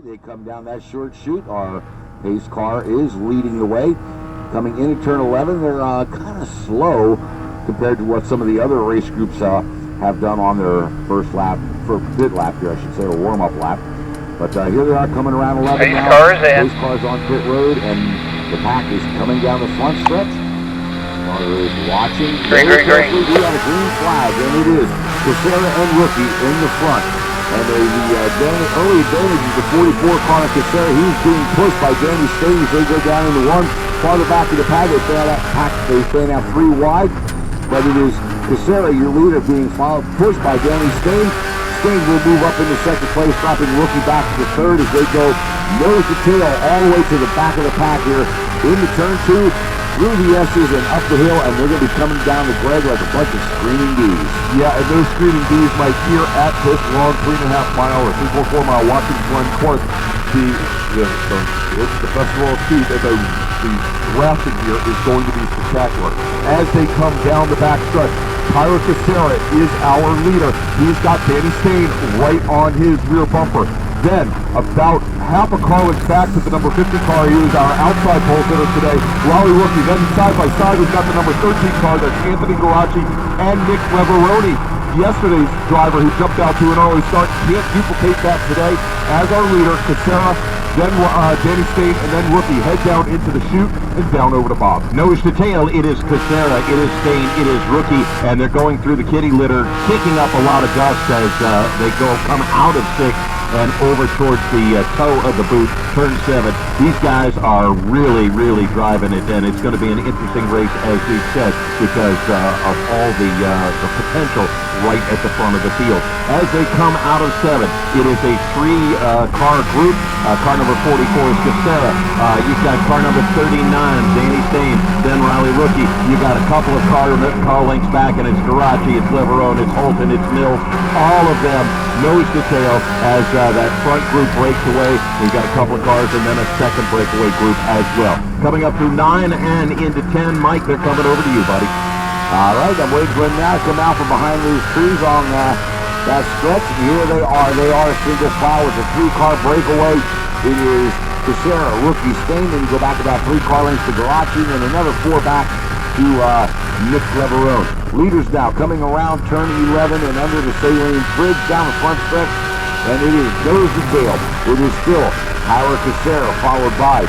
They come down that short chute. Our pace car is leading the way. Coming in at turn 11, they're kind of slow compared to what some of the other race groups have done on their first lap, for pit lap here, I should say, or warm-up lap. But here they are coming around 11 pace now. Cars in. Pace cars on pit road, and the pack is coming down the front stretch. Father is watching. Green. We have a green flag, and it is Kicera and Rookie in the front. And the early advantage is the 44 car of Kicera. He's being pushed by Danny Steyn as they go down into one. Farther back in the pack, they stand out 3 wide. But it is Kicera, your leader, being pushed by Danny Steyn. Steyn will move up into second place, dropping Rookie back to the third as they go nose to tail all the way to the back of the pack here into turn 2. Through the S's and up the hill, and they're going to be coming down the Greg like a bunch of screaming bees. Yeah, and those screaming bees, Mike, here at this long 3.5 mile or 3.4 mile Watkins Glen course, it's the festival of speed, and the drafting here is going to be spectacular. As they come down the back stretch, Kicera is our leader. He's got Danny Steyn right on his rear bumper. Then, about half a car length back to the number 50 car, he was our outside pole sitter today, Raleigh Rookie. Then side by side, we've got the number 13 car, that's Anthony Garacci and Nick Leverone. Yesterday's driver who jumped out to an early start can't duplicate that today. As our leader, Kicera, then Danny Steyn, and then Rookie head down into the chute and down over to Bob. Nose to tail, it is Kicera, it is Steyn, it is Rookie, and they're going through the kitty litter, kicking up a lot of dust as they come out of 6 and over towards the toe of the boot, turn 7. These guys are really driving it, and it's going to be an interesting race, as we said, because of all the potential right at the front of the field. As they come out of 7, it is a 3-car group. Car number 44 is Kicera. You've got car number 39, Danny Steyn, then Raleigh Rookie. You got a couple of car lengths back, and it's Garacci, it's Leverone, it's Holton, it's Mills. All of them nose to tail as that front group breaks away. We've got a couple of cars and then a second breakaway group as well. Coming up through 9 and into 10, Mike, they're coming over to you, buddy. All right, I'm waiting for them now to come out from behind these trees on that stretch. Here they are. They are a single file with a 3-car breakaway. It is Kicera, Rookie, Steyn, then you go back about 3 car lengths to Garacci, and another 4 back to Nick Leverone. Leaders now coming around turn 11 and under the Saline Bridge down the front stretch, and it is nose to tail. It is still Kicera, followed by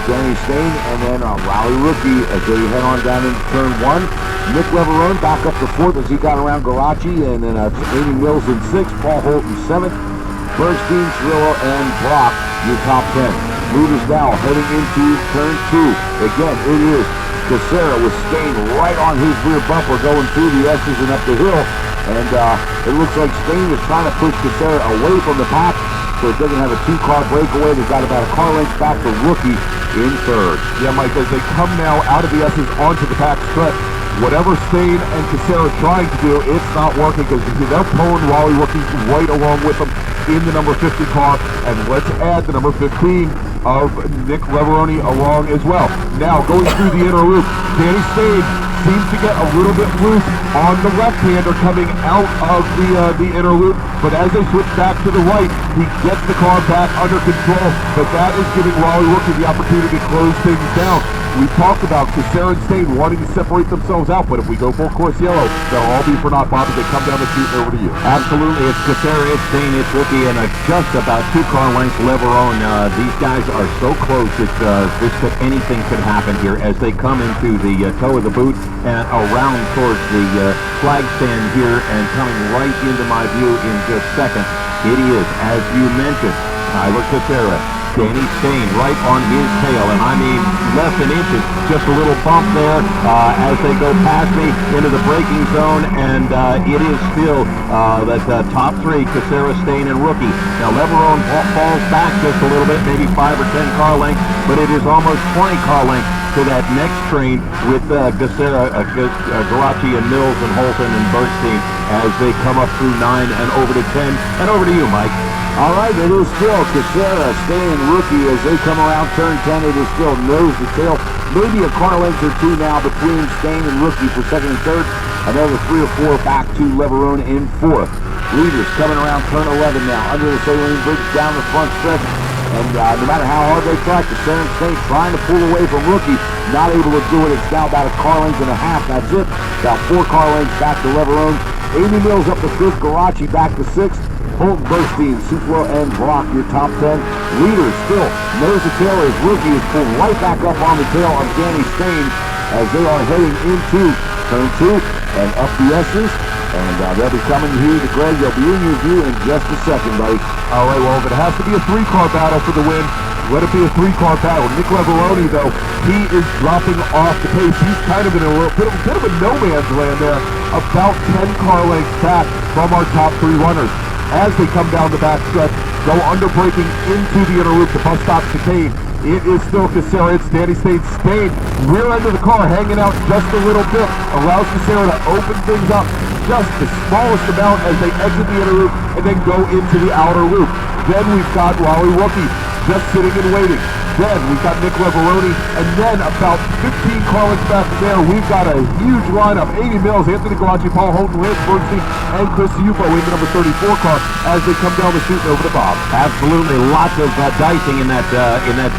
Danny Steyn, and then Raleigh Rookie as they head on down into turn 1. Nick Leverone back up to 4th as he got around Garacci, and then Amy Mills in 6th, Paul Holt in 7th, Bernstein, Cirillo, and Brock, your top 10. Leaders now heading into turn 2. Again, it is Kicera with Steyn right on his rear bumper going through the S's and up the hill, and it looks like Steyn is trying to push Kicera away from the pack, so it doesn't have a 2-car breakaway. They've got about a car length back to Rookie in 3rd. Yeah, Mike, as they come now out of the S's onto the back stretch, whatever Steyn and Kicera are trying to do, it's not working because they're pulling Raleigh Rookie right along with them in the number 50 car, and let's add the number 15 of Nick Leverone along as well. Now, going through the inner loop, Danny Steyn seems to get a little bit loose on the left-hander coming out of the inner loop, but as they switch back to the right, he gets the car back under control, but that is giving Raleigh Rookie the opportunity to close things down. We talked about Kicera and Steyn wanting to separate themselves out, but if we go full course yellow, they'll all be for naught, Bob, as they come down the chute over to you. Absolutely, it's Kicera, it's Steyn, it's Rookie, and just about 2 car lengths Leverone. These guys are so close that anything could happen here as they come into the toe of the boot and around towards the flag stand here and coming right into my view in just seconds. It is, as you mentioned, Kicera, Danny Steyn right on his tail, and I mean less than inches, just a little bump there as they go past me into the braking zone, and it is still that top 3, Kicera, Steyn, and Rookie. Now Leverone falls back just a little bit, maybe 5 or 10 car lengths, but it is almost 20 car lengths to that next train with Kicera, Garacci, and Mills, and Holton, and Bernstein as they come up through 9 and over to 10, and over to you, Mike. All right, it is still Kicera, Steyn, and Rookie as they come around turn 10. It is still nose to tail. Maybe a car length or 2 now between Steyn and Rookie for 2nd and 3rd. Another 3 or 4 back to Leverone in 4th. Leaders coming around turn 11 now, under the saline bridge, down the front stretch. And no matter how hard they try, Kicera and Steyn trying to pull away from Rookie, not able to do it. It's now about a car length and a half. That's it. About 4 car lengths back to Leverone. Amy Mills up to 5th. Garachi back to 6th. Holton, Burstein, Suflo, and Brock, your top 10. Leaders still nose to tail as Rookie is pulled right back up on the tail of Danny Steyn as they are heading into turn 2 and up the S's. And they'll be coming here to Greg. They'll be in your view in just a second, buddy. All right, well, if it has to be a 3-car battle for the win, let it be a 3-car battle. Nick Leverone, though, he is dropping off the pace. He's kind of in a little bit of a no-man's land there, about 10 car lengths back from our top 3 runners. As they come down the back stretch, go under braking into the inner loop, the bus stop chicane. It is still Kicera. It's Danny Steyn. Steyn, rear end of the car, hanging out just a little bit, allows Kicera to open things up just the smallest amount as they exit the inner loop and then go into the outer loop. Then we've got Raleigh Rookie just sitting and waiting. Then we've got Nick Leverone, and then about 15 car lengths back there, we've got a huge lineup. Amy Mills, Anthony Garachi, Paul Holton, Lance Bernstein, and Chris Upo in the number 34 car as they come down the chute and over the Bob. Absolutely, lots of dicing in that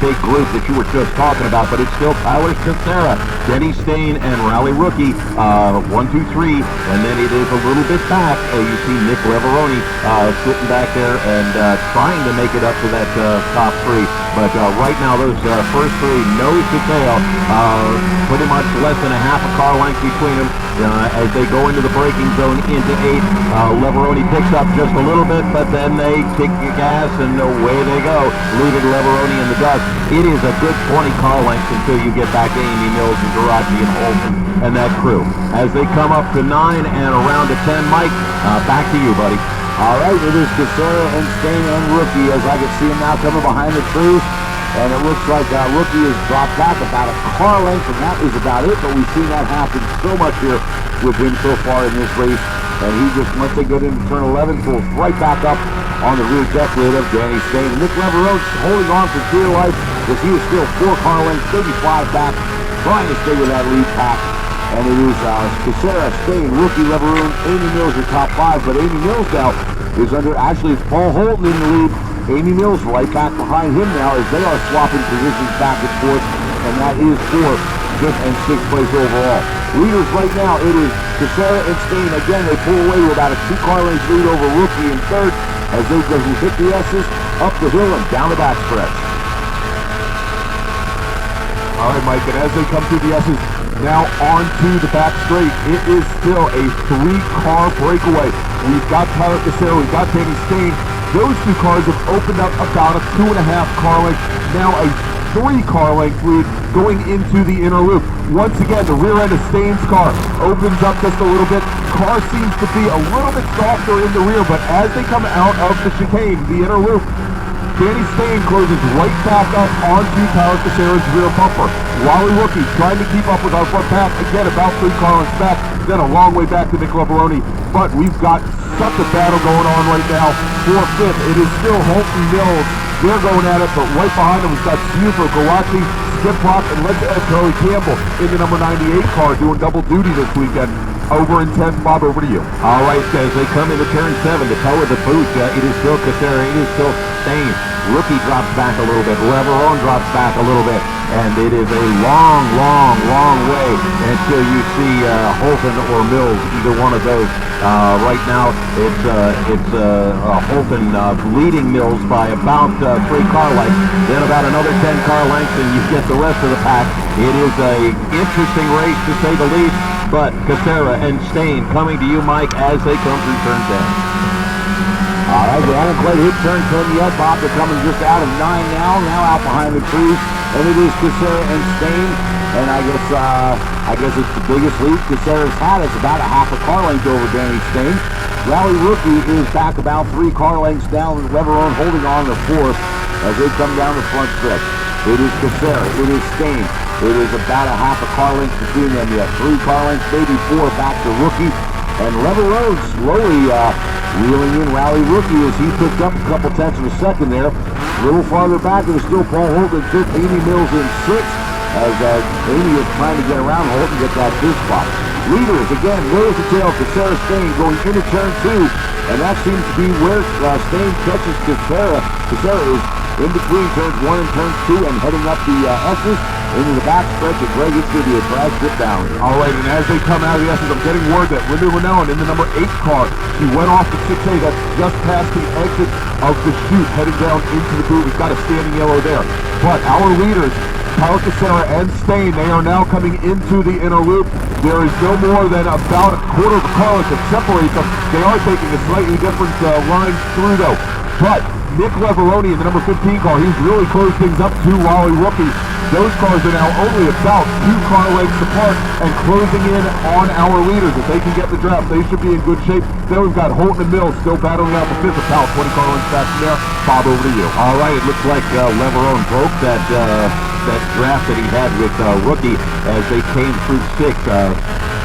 big group that you were just talking about, but it's still Tyler Kicera, Denny Steyn, and Raleigh Rookie, 1, 2, 3, and then it is a little bit back. You see Nick Leverone sitting back there and trying to make it up to that top 3, but right now those first 3 nose to tail, pretty much less than a half a car length between them as they go into the braking zone into 8. Leverone picks up just a little bit, but then they kick the gas and away they go, leaving Leverone in the dust. It is a good 20 car lengths until you get back to Amy Mills and Garachi and Holton and that crew. As they come up to 9 and around to 10, Mike, back to you, buddy. All right, it is Kicera and Steyn and Rookie as I can see him now coming behind the trees. And it looks like Rookie has dropped back about a car length, and that is about it. But we've seen that happen so much here with him so far in this race. And he just, once they get into turn 11, pulls right back up on the rear deck lid of Danny Steyn. And Nick Leverone holding on for dear life because he is still 4 car lengths, 35 back, trying to stay with that lead pack. And it is Kicera, Steyn, Rookie, Leverone, Amy Mills are top 5. But Amy Mills now is under, actually it's Paul Holton in the lead. Amy Mills right back behind him now as they are swapping positions back and forth, and that is for 5th and 6th place overall. Leaders right now, it is Kicera and Steyn. Again, they pull away with about a 2 car length lead over Rookie in 3rd as they go hit the S's, up the hill and down the back stretch. All right, Mike, and as they come through the S's, now onto the back straight, it is still a 3-car breakaway. We've got Tyler Kicera, we've got Danny Steyn. Those 2 cars have opened up about a 2.5 car length, now a 3 car length lead going into the inner loop. Once again, the rear end of Steyn's car opens up just a little bit. Car seems to be a little bit softer in the rear, but as they come out of the chicane, the inner loop, Danny Steyn closes right back up onto Tyler Kicera's rear bumper. Raleigh Rookie trying to keep up with our front pack. Again, about 3 car lengths back, then a long way back to Nick Leverone. But we've got such a battle going on right now for 5th. It is still Holton Mills. They're going at it, but right behind them we've got Suflo, Garachi, Skip Rock, and let's add Charlie Campbell in the number 98 car doing double duty this weekend. Over in 10th, Bob, over to you. All right, as they come into turn 7, the toe of the boot, it is still Kicera, it is still Steyn. Rookie drops back a little bit. Leverone drops back a little bit. And it is a long, long, long way until you see Holton or Mills, either one of those. Right now, it's Holton leading Mills by about 3 car lengths. Then about another 10 car lengths, and you get the rest of the pack. It is a interesting race, to say the least. But Kicera and Steyn coming to you, Mike, as they come through turn 10. All right, they haven't quite hit turn 10 yet. Bob, they're coming just out of 9 now out behind the trees. And it is Kicera and Steyn. And I guess it's the biggest lead Kicera's had. It's about a half a car length over Danny Steyn. Raleigh Rookie is back about 3 car lengths down. Leverone holding on to 4th as they come down the front stretch. It is Kicera. It is Steyn. It is about a half a car length between them yet. 3 car lengths, maybe 4 back to Rookie. And Leverone slowly wheeling in Raleigh Rookie as he picked up a couple tenths of a second there. A little farther back, it was still Paul Holton, 5th, Amy Mills in 6th, as Amy is trying to get around Holton, get that 5th spot. Leaders, again, nose to tail, Kicera, Steyn going into turn 2, and that seems to be where Steyn catches Kicera. Kicera is in between turns 1 and turn 2 and heading up the S's into the back stretch, and Greg, it's going to be a drag strip down. All right, and as they come out of the S's, I'm getting word that Lyndon Renellen in the number 8 car, he went off the 6A, that's just past the exit of the chute, heading down into the boot. We've got a standing yellow there. But our leaders, Kicera and Steyn, they are now coming into the inner loop. There is no more than about a quarter of a car length that separates them. They are taking a slightly different line through, though. But Nick Leverone in the number 15 car, he's really closed things up to Wally Rookie. Those cars are now only about 2 car lengths apart and closing in on our leaders. If they can get the draft, they should be in good shape. Then we've got Holton and Mills still battling out the 5th of Powell, 20 car lengths back from there. Bob, over to you. All right, it looks like Leverone broke that draft that he had with Rookie as they came through 6.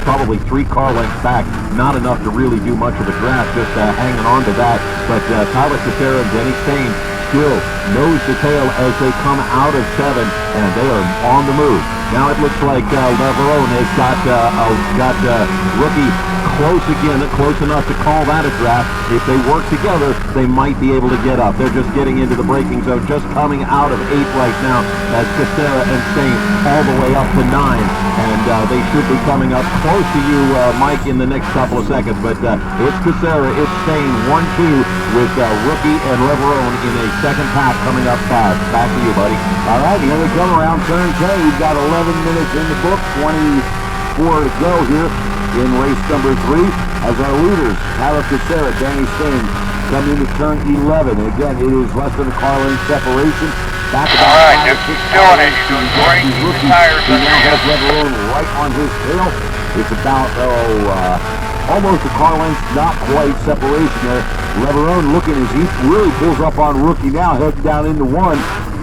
Probably 3 car lengths back. Not enough to really do much of a draft, just hanging on to that. But Tyler Kicera and Denny Steyn still nose to tail as they come out of 7, and they are on the move. Now it looks like Leverone has got Rookie close again, close enough to call that a draft. If they work together, they might be able to get up. They're just getting into the braking zone, just coming out of 8 right now as Kicera and Steyn all the way up to 9. And they should be coming up close to you, Mike, in the next couple of seconds. But it's Kicera, it's Steyn, 1-2 with Rookie and Leverone in a second pack coming up fast. Back to you, buddy. All right, here we come around turn 10. We've got 11 minutes in the book, 24 to go here in race number 3 as our leaders, Tyler Kicera, Denny Steyn, come into turn 11. And again, it is less than a car length separation. Back about all right, 5 or 6 doing it. You're doing great. Keep the tires He under now you. has Leverone right on his tail. It's about, almost a car length, not quite separation there. Leverone looking as he really pulls up on Rookie now, heading down into 1.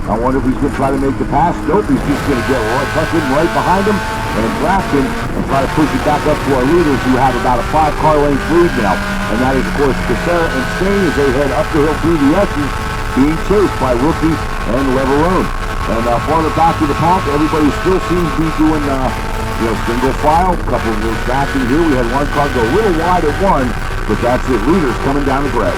I wonder if he's going to try to make the pass. Nope, he's just going to get tuck in right behind him and draft him and try to push it back up to our leaders who have about a 5 car length lead now. And that is, of course, Kicera and Steyn as they head up the hill through the S's, being chased by Rookie and Leverone. And farther back to the pack, everybody still seems to be doing, single file. A couple of those back in here. We had one car go a little wide at 1, but that's it. Leaders coming down the grade.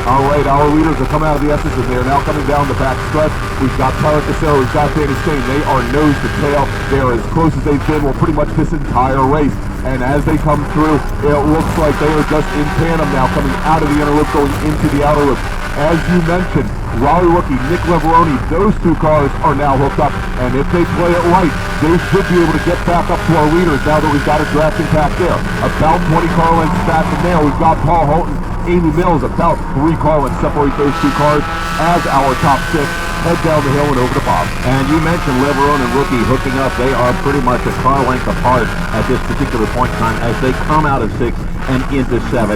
All right, our leaders have come out of the S's, and they are now coming down the back stretch. We've got Tyler Kicera, we've got Denny Steyn. They are nose to tail. They are as close as they've been, well, pretty much this entire race. And as they come through, it looks like they are just in tandem now, coming out of the inner loop, going into the outer loop. As you mentioned, Wally Rookie, Nick Leverone, those 2 cars are now hooked up. And if they play it right, they should be able to get back up to our leaders now that we've got a drafting pack there. About 20 car lengths back from there, we've got Paul Holton, Amy Mills, about 3 car lengths separate those 2 cars as our top 6 head down the hill and over to Bob. And you mentioned Leverone and Rookie hooking up. They are pretty much a car length apart at this particular point in time as they come out of 6 and into 7.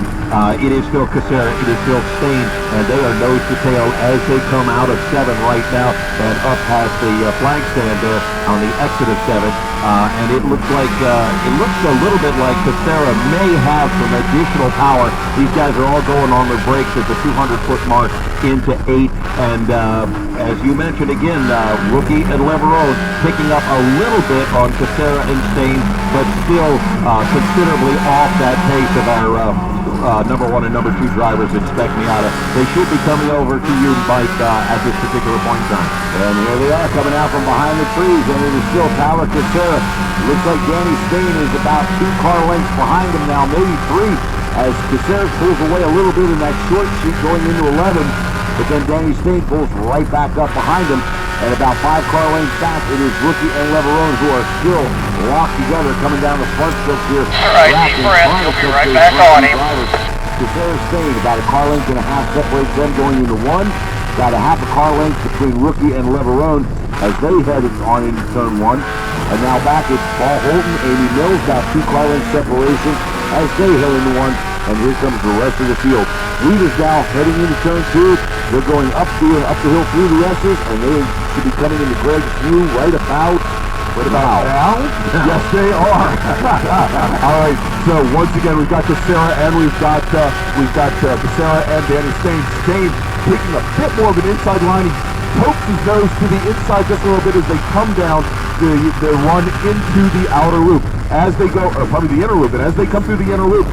It is still Kicera, it is still Steyn, and they are nose to tail as they come out of 7 right now and up past the flag stand there on the exit of 7. And it looks like, it looks a little bit like Kicera may have some additional power. These guys are all going on their brakes at the 200-foot mark into 8. And as you mentioned again, Rookie and Leverone picking up a little bit on Kicera and Steyn, but still considerably off that pace of our number 1 and number 2 drivers in Spec Miata. They should be coming over to you, Mike, at this particular point in time. And here they are coming out from behind the trees, and it is still Tyler Kicera. Looks like Denny Steyn is about 2 car lengths behind him now, maybe 3, as Kicera pulls away a little bit in that short sheet going into 11. But then Denny Steyn pulls right back up behind him. And about 5 car lengths back, it is Rookie and Leverone who are still locked together coming down the front stretch here. All right, deep breath. We'll be right back on him. Kicera Steyn, about a car length and a half separates them going into 1. About a half a car length between Rookie and Leverone as they head on into turn 1. And now back it's Paul Holton, Amy Mills, about 2 car length separation as they head into 1. And here comes the rest of the field. Leaders now heading into turn 2. They're going up the hill through the S's, and they should be coming into Greg's view right about now. Yes, they are. All right. So once again, we've got Kicera and we've got Kicera and Denny Steyn. Steyn taking a bit more of an inside line. He pokes his nose to the inside just a little bit as they come down the run into the outer loop. as they go, or probably the inner loop, and as they come through the inner loop,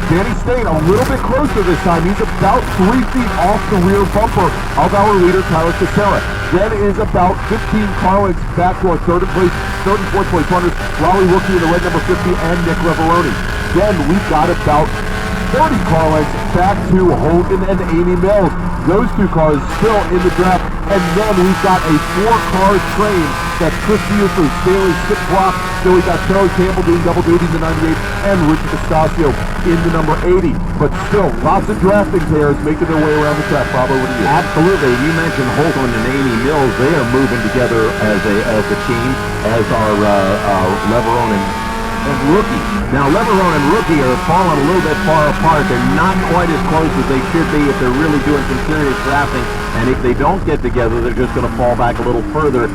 Danny Steyn a little bit closer this time. He's about 3 feet off the rear bumper of our leader, Tyler Kicera. Then is about 15 car lengths back to our third and fourth place runners, Raleigh Rookie in the red number 50 and Nick Leverone. Then we've got about 30 car lengths back to Holden and Amy Mills. Those two cars still in the draft. And then we've got a 4-car train that's Chris Buford, Staley, Skip Block. Then we've got Charlie Campbell doing double duty in the 98 and Richard Castasio in the number 80. But still, lots of drafting pairs making their way around the track. Bob, over to you. Absolutely. You mentioned Holden and Amy Mills. They are moving together as a team, as are Leverone and Rookie. Now, Leverone and Rookie are falling a little bit far apart. They're not quite as close as they should be if they're really doing some serious drafting. And if they don't get together, they're just going to fall back a little further.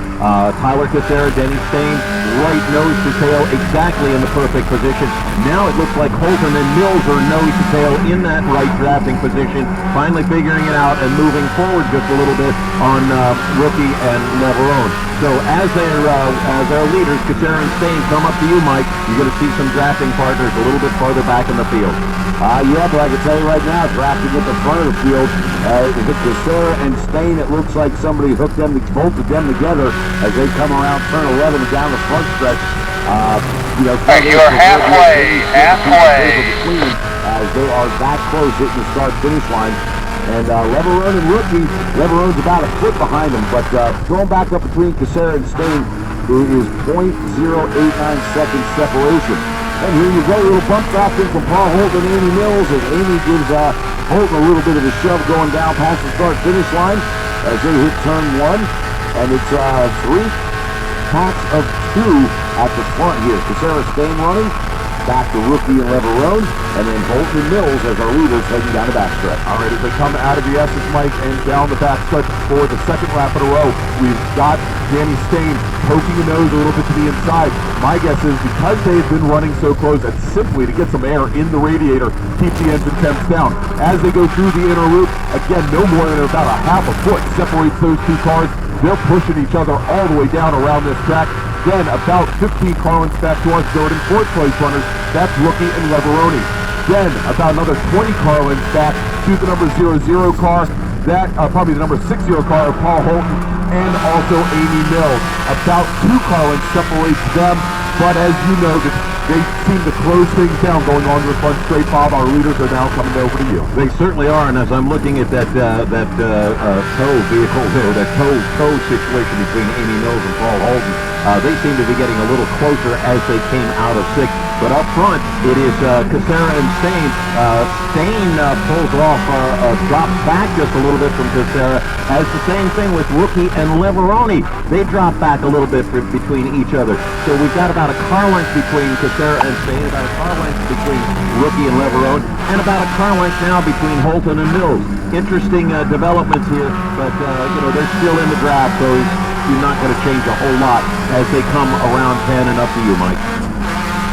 Tyler Kicera, Denny Steyn, right nose to tail, exactly in the perfect position. Now it looks like Holden and Mills are nose to tail in that right drafting position, finally figuring it out and moving forward just a little bit on Rookie and Leverone. So as our leaders, Kicera and Steyn, come up to you, Mike, you're going to see some drafting partners a little bit farther back in the field. Yeah, but I can tell you right now, drafting at the front of the field, Kicera and Steyn, it looks like somebody hooked them, bolted them together as they come around turn 11 and down the front stretch. You're halfway. As they are that close hitting the start-finish line. And Leverone and Rookie, Leverone's about a foot behind him, but throwing back up between Kicera and Steyn, who is 0.089 seconds separation. And here you go, a little bump drafting from Paul Holden and Amy Mills, as Amy gives Holden a little bit of a shove going down past the start-finish line as they hit turn 1. And it's 3 packs of 2 at the front here. Kicera, Steyn running, back to Rookie and Leverone, and then Holden and Mills as our leaders heading down the backstretch. All right, as they come out of the Essex, Mike, and down the backstretch for the second lap in a row, we've got Danny Steyn poking the nose a little bit to the inside. My guess is because they've been running so close, that's simply to get some air in the radiator, keep the engine temps down. As they go through the inner loop, again, no more than about a half a foot separates those two cars. They're pushing each other all the way down around this track. Then about 15 car lengths back to our third and fourth place runners. That's Rookie and Leverone. Then about another 20 car lengths back to the number 00 car. That probably the number 60 car of Paul Holden and also Amy Mills. About 2 car lengths separates them. But as you know, they seem to close things down going on to the front straight, Bob. Our leaders are now coming over to you. They certainly are, and as I'm looking at that tow vehicle there, that tow situation between Amy Mills and Paul Holden, they seem to be getting a little closer as they came out of 6th. But up front, it is Kicera and Steyn. Steyn pulls off, drops back just a little bit from Kicera. As the same thing with Rookie and Leverone. They drop back a little bit between each other. So we've got about a car length between Kicera and Steyn, about a car length between Rookie and Leverone, and about a car length now between Holden and Mills. Interesting developments here, but they're still in the draft, so you're not going to change a whole lot as they come around 10 and up to you, Mike.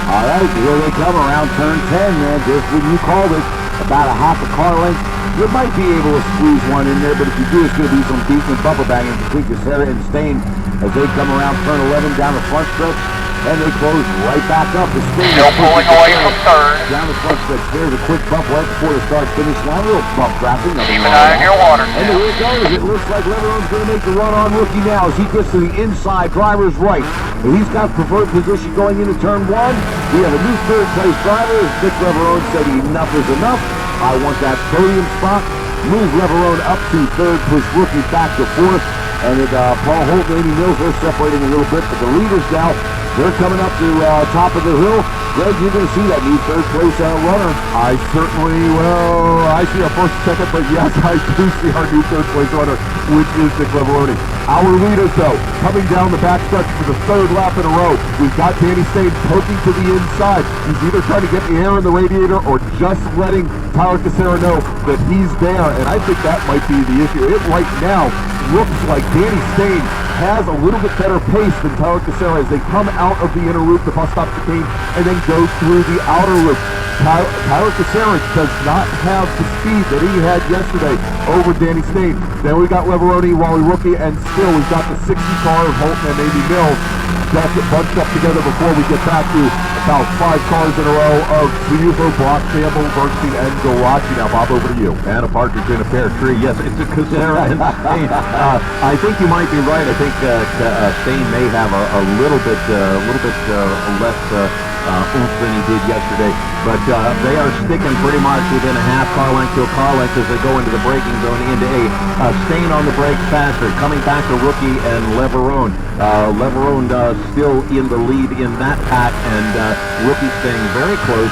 All right, here they come around turn 10, man. Just when you called it, about a half a car length. You might be able to squeeze one in there, but if you do, it's going to be some decent bumper banging between Kicera and Steyn as they come around turn 11 down the front stretch, and they close right back up. The Steyn still pulling away from third. Down the front stretch. There's a quick bump right before the start-finish line. A little bump drafting. Keep an eye on your water. And here it goes. It looks like Leverone's going to make the run on Rookie now as he gets to the inside, driver's right. And he's got preferred position going into turn 1. We have a new third-place driver. As Nick Leverone said, enough is enough. I want that podium spot. Move Leverone up to third, push Rookie back to fourth. And Paul Holden and Amy Mills are separating a little bit, but the leaders now, they're coming up to top of the hill. Greg, you're going to see that new third-place runner. I certainly will. I see a first, second, but yes, I do see our new third-place runner, which is Nick Leverone. Our leaders, though, coming down the backstretch for the third lap in a row. We've got Danny Steyn poking to the inside. He's either trying to get the air in the radiator or just letting Tyler Kicera know that he's there, and I think that might be the issue. It right now looks like Danny Steyn has a little bit better pace than Tyler Kicera as they come out of the inner loop, the bus stop chicane, and then go through the outer loop. Tyler Kicera does not have the speed that he had yesterday over Danny Steyn. Then we got Leverone, Wally Rookie, and still we've got the 60 car of Holden and Amy Mills. That's it bunched up together before we get back to about 5 cars in a row of Triumph, Block, Campbell, Bernstein, and Garachi. Now, Bob, over to you. And a partridge in a pear tree. Yes, it's a Kicera and Steyn. I think you might be right. I think Steyn may have a little bit less oomph than he did yesterday. But they are sticking pretty much within a half car length to a car length as they go into the braking zone into A. Steyn on the brakes faster. Coming back to Rookie and Leverone. Leverone still in the lead in that pack, and Rookie staying very close,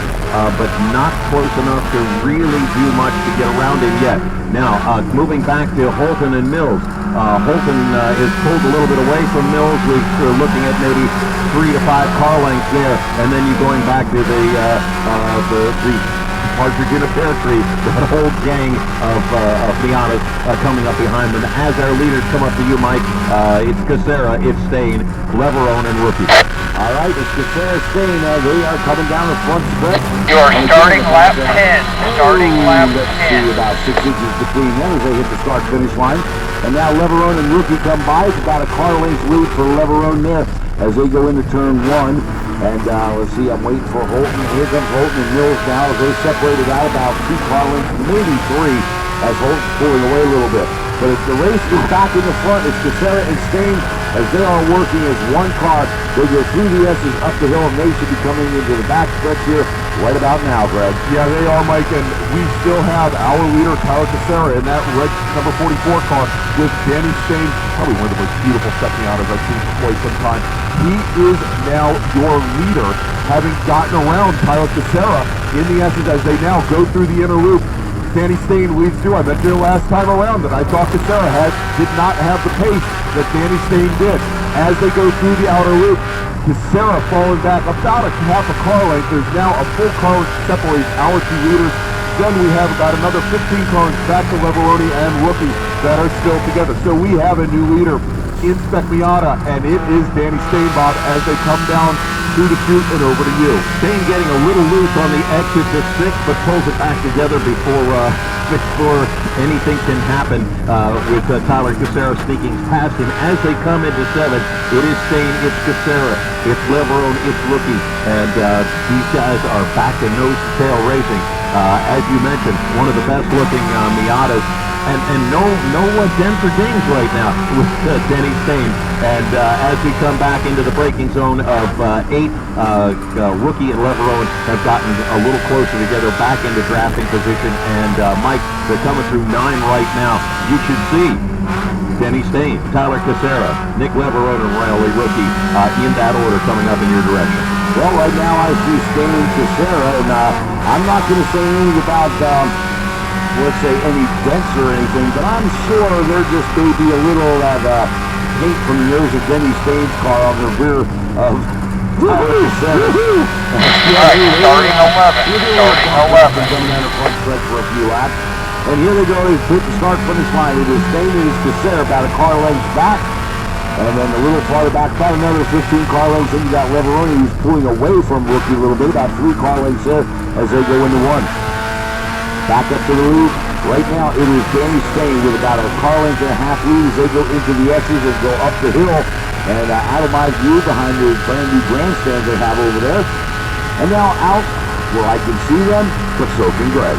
but not close enough to really do much to get around him yet. Now, moving back to Holton and Mills. Holton is pulled a little bit away from Mills. We're looking at maybe 3 to 5 car lengths there, and then you're going back to the partridge in a pear tree, that whole gang of Miatas coming up behind them. As our leaders come up to you, Mike, it's Kicera, it's Steyn, Leverone, and Rookie. All right, it's Kicera, Steyn. They are coming down the front stretch. You are starting lap 10. Starting lap Let's see, 10. about 6 inches between them as they hit the start-finish line. And now Leverone and Rookie come by. It's about a car length lead for Leverone there as they go into turn 1. And let's see, I'm waiting for Holton. Here comes Holton and Mills now as they separated out about 2 car lengths, maybe 3, as Holton's pulling away a little bit. But if the race is back in the front, it's Kicera and Steyn as they are working as one car. They go through the S's up the hill, and they should be coming into the back stretch here right about now, Greg. Yeah, they are, Mike, and we still have our leader, Tyler Kicera, in that red number 44 car with Danny Steyn, probably one of the most beautiful Spec Miatas I've seen for quite some time. He is now your leader, having gotten around Tyler Kicera in the S's as they now go through the inner loop. Danny Steyn leads through. I mentioned it last time around that I thought Kicera did not have the pace that Danny Steyn did. As they go through the outer loop, Kicera falling back about a half a car length. There's now a full car length separates our 2 leaders. Then we have about another 15 cars back to Leverone and Rookie that are still together. So we have a new leader in Spec Miata, and it is Danny Steyn, Bob, as they come down through the chute and over to you. Steyn getting a little loose on the exit to 6, but pulls it back together before anything can happen with Tyler Kicera sneaking past him. As they come into 7, it is Steyn, it's Kicera, it's Leverone, it's Rookie, and these guys are back to nose-to-tail racing. As you mentioned, one of the best-looking Miatas. And no dent for dings right now with Danny Steyn. And as we come back into the braking zone of 8, Rookie and Leverone have gotten a little closer together, back into drafting position. And Mike, they're coming through 9 right now. You should see Danny Steyn, Tyler Kicera, Nick Leverone, and Riley Rookie in that order coming up in your direction. Well, right now I see Steyn and Kicera, and I'm not going to say anything about let's say any dents or anything, but I'm sure there just may be a little paint from the years of Denny Steyn's car on the rear of Tyler Kicera. Alright, starting 11. Starting 11. Coming down the front stretch for a few laps. And here they go, they hit the start-finish line. It is Steyn and it's Kicera about a car length back. And then a little farther back, about another 15 car lengths, and you got Leverone, who's pulling away from Rookie a little bit, about 3 car lengths there as they go into 1. Back up to the loop. Right now, it is Danny Steyn with about a car length and a half lead as they go into the S's and go up the hill. And out of my view behind the brand new grandstands they have over there. And now out where I can see them, but so can Greg.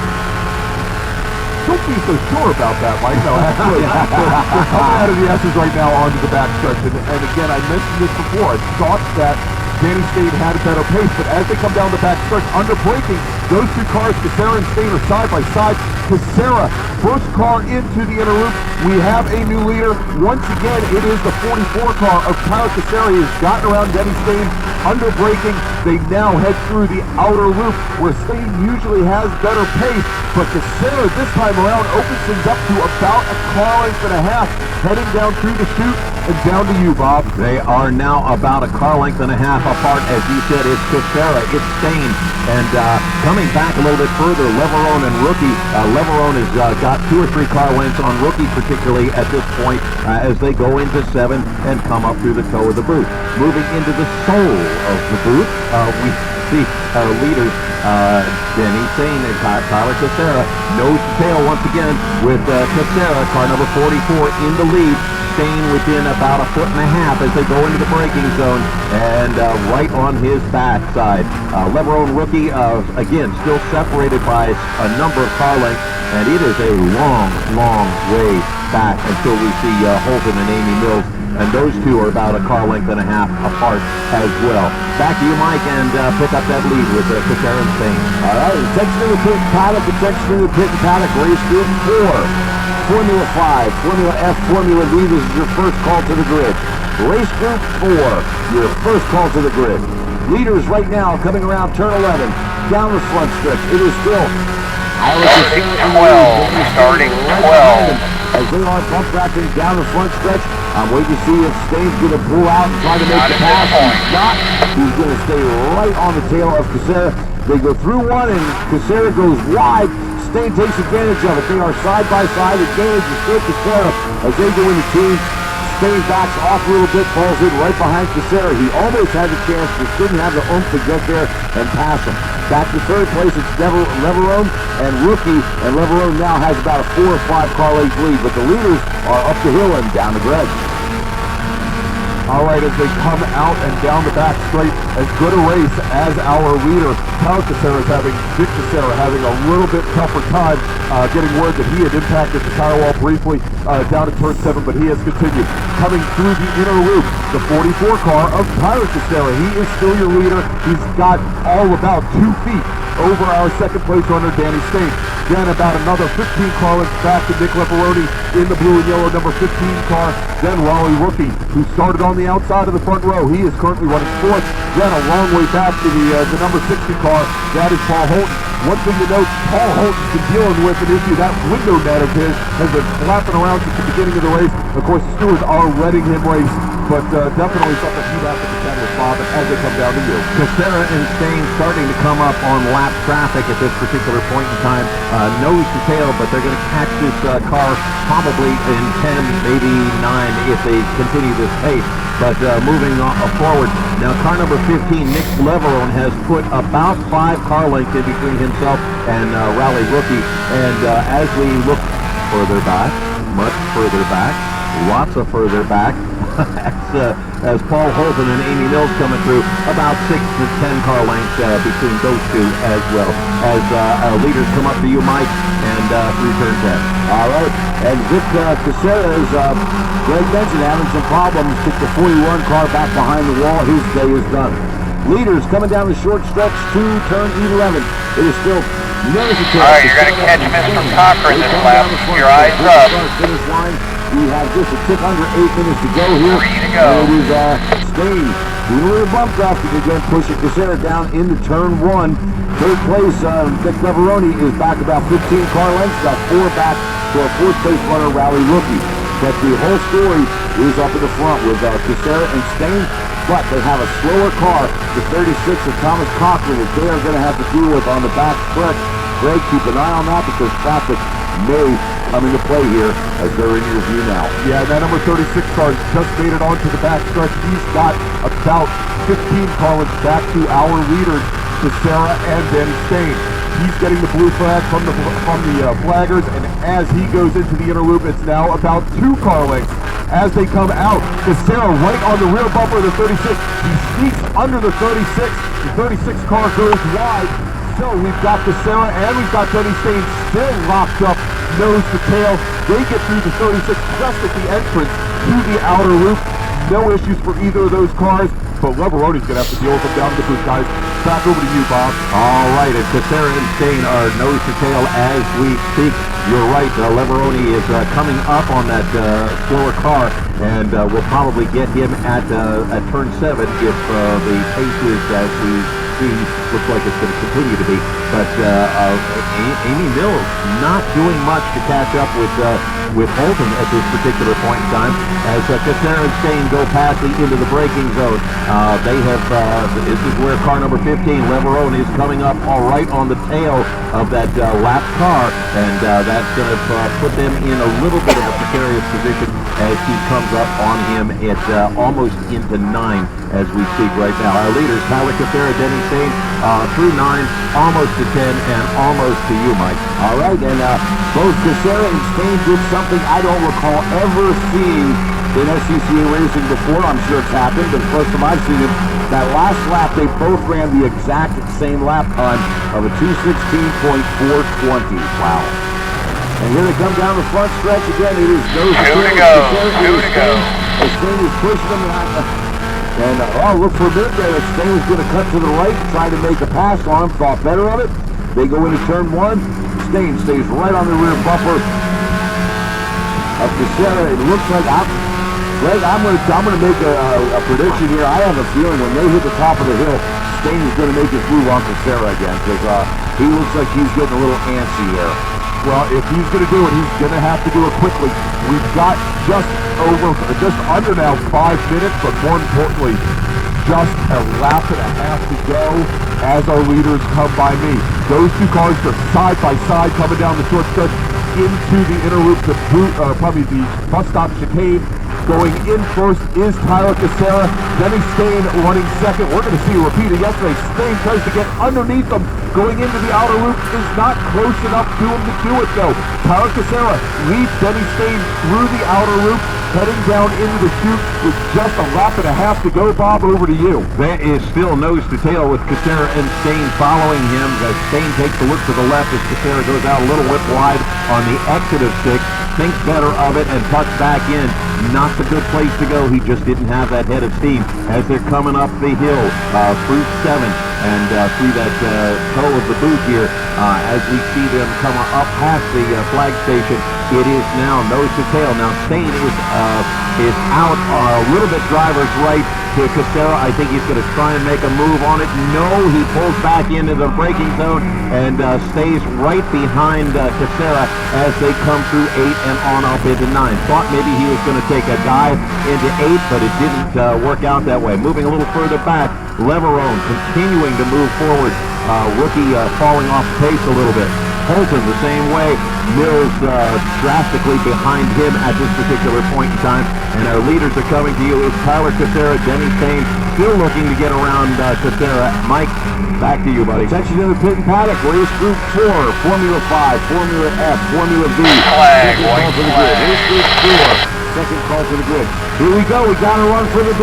Don't be so sure about that, Mike. No, actually, they're coming out of the S's right now onto the back stretch. And again, I mentioned this before. I thought that Danny Steyn had a better pace, but as they come down the back stretch, under braking, those 2 cars, Kicera and Steyn, are side by side. Kicera, first car into the inner loop. We have a new leader. Once again, it is the 44 car of Tyler Kicera. He has gotten around Danny Steyn under braking. They now head through the outer loop where Steyn usually has better pace, but Kicera this time around opens things up to about a car length and a half, heading down through the chute and down to you, Bob. They are now about a car length and a half apart. As you said, it's Kicera, it's Steyn, and coming back a little bit further, Leverone and Rookie. Leverone has got 2 or 3 car lengths on Rookie, particularly at this point, as they go into 7 and come up through the toe of the boot. Moving into the sole of the boot, we see our leaders, Danny Steyn and Tyler Kicera, nose to tail once again with Kicera, car number 44 in the lead. Steyn within about 1.5 feet as they go into the braking zone, and right on his backside. Leverone rookie, again, still separated by a number of car lengths, and it is a long, long way back until we see Holton and Amy Mills, and those two are about a car length and a half apart as well. Back to you, Mike, and pick up that lead with Kicera and Steyn. All right, attention to the pit and paddock, attention to the pit and paddock, race group 4. Formula 5, Formula F, Formula V, this is your first call to the grid. Race group 4, your first call to the grid. Leaders right now coming around turn 11, down the front stretch. It is still Starting 12. As they are bump tracking down the front stretch. I'm waiting to see if Steyn's going to pull out and try to make the pass. He's not. He's going to stay right on the tail of Kicera. They go through one, and Kicera goes wide. Steyn takes advantage of it. They are side by side. Advantage is still Kicera as they go into team. Steyn backs off a little bit, falls in right behind Kicera. He almost had the chance, just didn't have the oomph to get there and pass him. Back to third place, it's Leverone and rookie, and Leverone now has about a 4 or 5 car length lead, but the leaders are up the hill and down the Greg. All right, as they come out and down the back straight, as good a race as our leader, Vic Kicera having a little bit tougher time getting word that he had impacted the tire wall briefly down at turn 7, but he has continued. Coming through the inner loop, the 44 car of Kicera. He is still your leader. He's got all about 2 feet over our second place runner, Danny Steyn. Then about another 15 car lengths back to Nick Leverone in the blue and yellow number 15 car. Then Raleigh Rookie, who started on the outside of the front row. He is currently running 4th. Then a long way back to the number 60 car. That is Paul Holton. One thing to note, Paul Holton's been dealing with an issue. That window net of his has been flapping around since the beginning of the race. Of course, the stewards are letting him race, but definitely something he'd have to contend with, Bob, as they come down to you. Kicera and Steyn starting to come up on lap traffic at this particular point in time. Nose to tail, but they're going to catch this car probably in 10, maybe 9 if they continue this pace. But moving forward, now car number 15, Nick Leverone, has put about 5 car lengths in between himself and Raleigh Rookie. And as we look further back, much further back, lots of further back, as Paul Holton and Amy Mills coming through, about 6 to 10 car lengths between those two as well. As our leaders come up to you, Mike, and through turn 10. All right, and Vic Kicera is, Greg mentioned, having some problems. Took the 41 car back behind the wall. His day is done. Leaders coming down the short stretch to turn 11. It is still notice. All right, you're going to catch Mr. Cochran this lap. Your eyes up. Finish line. We have just a tick under 8 minutes to go here. 3 to go. And it is Steyn. Doing a little bump traffic again, pushing Kicera down into turn 1. Third place, Nick Leverone is back about 15 car lengths, about 4 back to our 4th place runner, Raleigh Rookie. But the whole story is up in the front with Kicera and Steyn, but they have a slower car, the 36 of Thomas Cochran, that they are going to have to deal with on the back stretch. Greg, keep an eye on that because traffic may come into play here as they're in your view now. Yeah, that number 36 car just made it onto the back stretch. He's got about 15 car lengths back to our leaders, Kicera and Danny Steyn. He's getting the blue flag from the flaggers, and as he goes into the inner loop, it's now about 2 car lengths. As they come out, Kicera right on the rear bumper of the 36. He sneaks under the 36. The 36 car goes wide. So we've got Kicera and we've got Danny Steyn still locked up nose to tail. They get through the 36 just at the entrance to the outer loop. No issues for either of those cars, but Leverone's going to have to deal with them down the booth, guys. Back over to you, Bob. All right, and Kicera and Steyn are nose to tail as we speak. You're right, Leverone is coming up on that slower car, and we'll probably get him at turn 7 if the pace is as we see, looks like it's going to continue to be. But Amy Mills not doing much to catch up with Holton at this particular point in time. As Kicera and Steyn go past into the braking zone, they have, this is where car number 15, Leverone, is coming up all right on the tail of that lap car, and that's going to put them in a little bit of a precarious position as he comes up on him at almost into 9 as we speak right now. Our leaders, Tyler Kicera, Denny Steyn, through 9, almost to 10, and almost to you, Mike. All right, and both Kicera and Steyn did something I don't recall ever seeing in SCCA racing before. I'm sure it's happened, but the first time I've seen it, that last lap, they both ran the exact same lap time of a 2:16.420. Wow. And here they come down the front stretch again. It is nose to tail. Two to go. Steyn is pushing them. And, look for a minute there. Steyn was going to cut to the right, trying to make a pass on him, thought better of it. They go into turn one. Steyn stays right on the rear bumper of Kicera. It looks like Greg, I'm going to make a prediction here. I have a feeling when they hit the top of the hill, Steyn is going to make his move on Kicera again, because he looks like he's getting a little antsy there. Well, if he's going to do it, he's going to have to do it quickly. We've got just under now 5 minutes, but more importantly, just a lap and a half to go as our leaders come by me. Those two cars are side by side coming down the short stretch into the inner loop, probably the bus stop chicane. Going in first is Tyler Kicera. Denny Steyn running second. We're going to see a repeat of yesterday. Steyn tries to get underneath them. Going into the outer loop is not close enough to him to do it, though. Tyler Kicera leads Denny Steyn through the outer loop, heading down into the chute with just a lap and a half to go. Bob, over to you. That is still nose to tail with Kicera and Steyn following him. Steyn takes a look to the left as Kicera goes out a little whip wide on the exit of 6. Thinks better of it and tucks back in. Not the good place to go. He just didn't have that head of steam as they're coming up the hill through 7 and through that toe of the boot here. As we see them come up past the flag station, it is now nose to tail. Now Steyn is out a little bit driver's right to Kicera. I think he's going to try and make a move on it. No, he pulls back into the braking zone and stays right behind Kicera as they come through 8 and on up into 9. Thought maybe he was going to take a dive into 8, but it didn't work out that way. Moving a little further back, Leverone continuing to move forward. Rookie falling off pace a little bit. Holton the same way. Mills drastically behind him at this particular point in time. And our leaders are coming to you. It's Tyler Kicera, Denny Steyn, still looking to get around Kicera. Mike, back to you, buddy. Section in the pit and paddock. Race Group 4, Formula 5, Formula F, Formula V. Flag, white flag. Race Group 4. Second call to the grid. Here we go. We got to run for the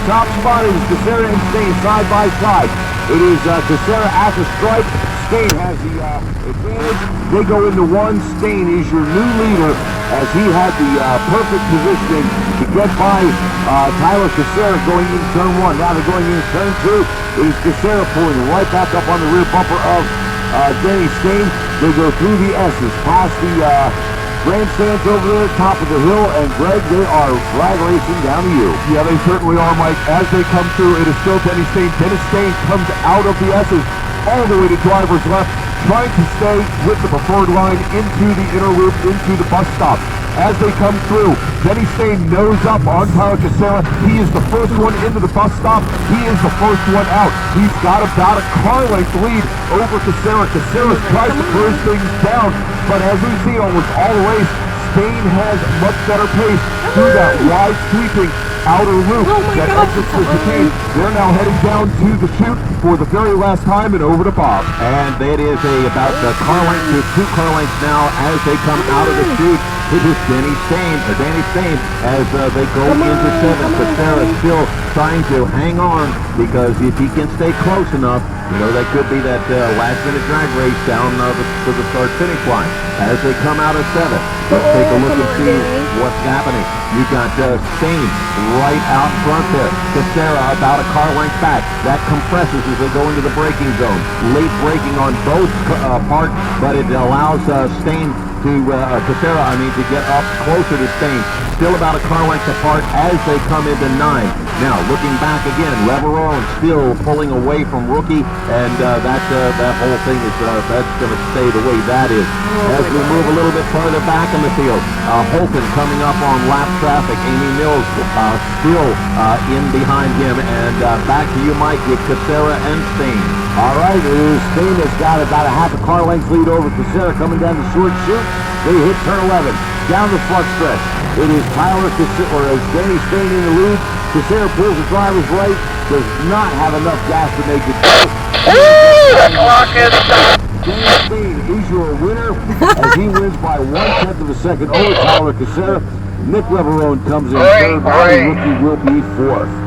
top spot. It is Kicera and Steyn side by side. It is Kicera at the stripe. Steyn has the advantage. They go into 1. Steyn is your new leader as he had the perfect positioning to get by Tyler Kicera going into turn 1. Now they're going into turn 2. It is Kicera pulling right back up on the rear bumper of Denny Steyn. They go through the S's, past the grandstands over there, top of the hill, and Greg, they are flag racing down to you. Yeah, they certainly are, Mike. As they come through, it is still Denny Steyn. Denny Steyn comes out of the S's all the way to driver's left, trying to stay with the preferred line into the inner loop, into the bus stop. As they come through, Denny Steyn nose up on Tyler Kicera. He is the first one into the bus stop. He is the first one out. He's got about a car length lead over Kicera. Kicera tries to close things down, but as we've seen almost all the race, Steyn has much better pace through that wide sweeping outer loop that exits the chicane. They're now heading down to the chute for the very last time and over to Bob. And that is about the car length to 2 car lengths now as they come out of the chute. It is Denny Steyn as they go into 7. Kicera still trying to hang on because if he can stay close enough, that could be that last-minute drag race down to the start-finish line. As they come out of 7, let's take a look and see what's happening. You've got Steyn right out in front there. Kicera about a car length back. That compresses as they go into the braking zone. Late braking on both parts, but it allows Steyn Kicera, to get up closer to Steyn. Still about a car length apart as they come into 9. Now, looking back again, Leverone still pulling away from Rookie, and that whole thing is that's going to stay the way that is. As we move a little bit further back in the field, Holton coming up on lap traffic. Amy Mills still in behind him, and back to you, Mike, with Kicera and Steyn. All right, it is Steyn that's got about a half a car length lead over Kicera coming down the short chute. They hit turn 11, down the front stretch. It is Tyler Kicera, or is Denny Steyn in the lead. Kicera pulls the driver's right, does not have enough gas to make it go. The clock is stopped. Denny Steyn is your winner as he wins by 1/10 of a second over Tyler Kicera. Nick Leverone comes in Hurry, third. Rowdy hurry. Rookie will be fourth.